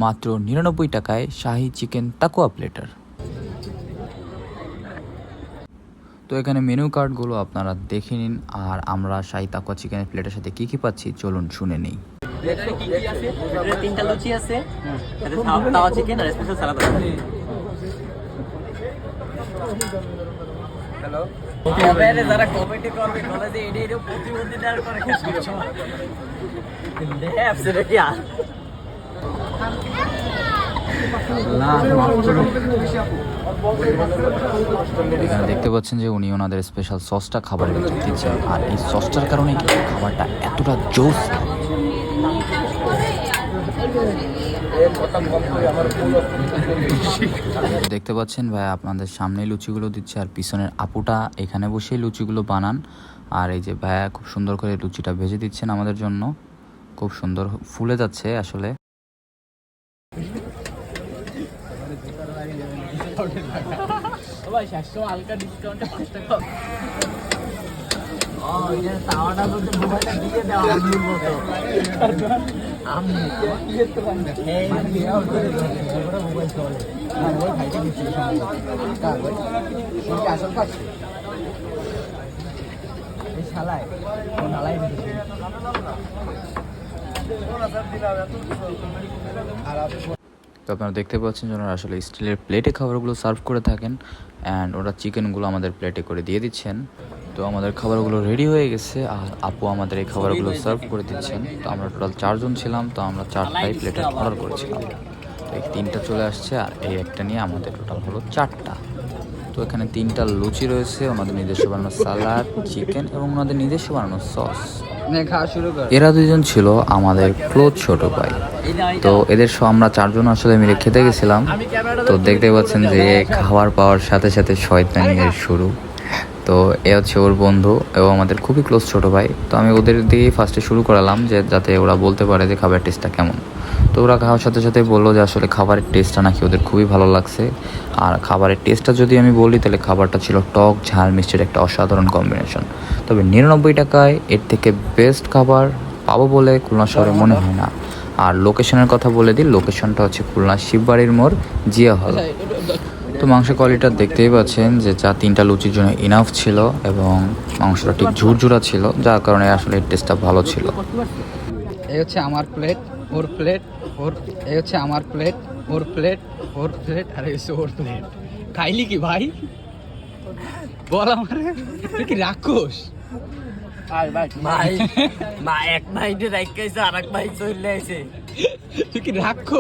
মাত্র 99 টাকায় শাহি চিকেন তাকুয়া প্লেটার। তো এখানে মেনু কার্ডগুলো আপনারা দেখে নিন, আর আমরা শাহি তাকুয়া চিকেনের প্লেটের সাথে কী কী পাচ্ছি চলুন শুনে নিই। তিনটা লুচি আছে, তাওয়া চিকেন আর স্পেশাল সালাদ আছে। হ্যালো, কমেন্টে যারা কমেন্ট করবে বলে যে এডি প্রতিবন্ধী দেওয়ার পরে অ্যাবসলিউটলি এখানে দেখতে পাচ্ছেন যে উনি ওনাদের স্পেশাল সসটা খাবারের ভিতরে দিচ্ছেন, আর এই সসটার কারণে কিন্তু খাবারটা এতটা জোস। দেখতে পাচ্ছেন ভাই আপনাদের সামনে লুচিগুলো দিচ্ছে, আর পিছনের আপুটা এখানে বসেই লুচিগুলো বানান, আর এই যে ভাইয়া খুব সুন্দর করে লুচিটা ভেজে দিচ্ছেন আমাদের জন্য, খুব সুন্দর ফুলে যাচ্ছে আসলে। তাওয়াটা বলতে মোবাইলটা দিয়ে দাও আমির মতো আমি মোবাইল চলে মোবাইল ভাইকে দিচ্ছি আসল কাজ এই শালায় নালাই তো আপনারা দেখতে পাচ্ছেন যে ওনারা আসলে স্টিলের প্লেটে খাবারগুলো সার্ভ করে থাকেন, অ্যান্ড ওরা চিকেনগুলো আমাদের প্লেটে করে দিয়ে দিচ্ছেন। তো আমাদের খাবারগুলো রেডি হয়ে গেছে, আর আপু আমাদের এই খাবারগুলো সার্ভ করে দিচ্ছেন। তো আমরা টোটাল 4 জন ছিলাম, তো আমরা 4টাই প্লেটে অর্ডার করেছিলাম। তো এই 3টা চলে আসছে, আর এই একটা নিয়ে আমাদের টোটাল হলো 4টা। তো এখানে 3টা লুচি রয়েছে, ওনাদের নিজস্ব বানানো সালাদ, চিকেন এবং ওনাদের নিজস্ব বানানো সস। এরা 2জন ছিল আমাদের ক্লোজ ছোট ভাই। তো এদের আমরা 4 জন আসলে মিলে খেতে গেছিলাম। তো দেখতে পাচ্ছেন যে খাবার পাওয়ার সাথে সাথে শয়তানির শুরু। তো এ হচ্ছে ওর বন্ধু এবং আমাদের খুবই ক্লোজ ছোট ভাই। তো আমি ওদের দিয়েই ফার্স্টে শুরু করালাম, যে যাতে ওরা বলতে পারে যে খাবারের টেস্টটা কেমন। তো ওরা খাওয়ার সাথে সাথে বললো যে আসলে খাবারের টেস্টটা নাকি ওদের খুবই ভালো লাগছে। আর খাবারের টেস্টটা যদি আমি বলি তাহলে খাবারটা ছিল টক ঝাল মিষ্টির একটা অসাধারণ কম্বিনেশন। তবে 99 টাকায় এর থেকে বেস্ট খাবার পাবো বলে খুলনা শহরে মনে হয় না। আর লোকেশনের কথা বলে দিই, লোকেশনটা হচ্ছে খুলনা শিববাড়ির মোড়, জিয়া হল। তো মাংসের কোয়ালিটিটা দেখতেই পাচ্ছেন যে যা 3টা লুচির জন্য ইনাফ ছিল, এবং মাংসটা ঠিক ঝুরঝুরা ছিল, যার কারণে আসলে টেস্টটা ভালো ছিল। এই হচ্ছে আমার প্লেট, ওর প্লেট, ওর এই হচ্ছে আমার প্লেট, ওর প্লেট, ওর প্লেট, আর এই হচ্ছে ওর প্লেট। খাইলি কি ভাই বল আমারে, তুই কি রাক্ষস? ভাই মা এক ভাইটে রাখাইছে আর এক ভাই চলে আসে, তুই কি রাক্ষস?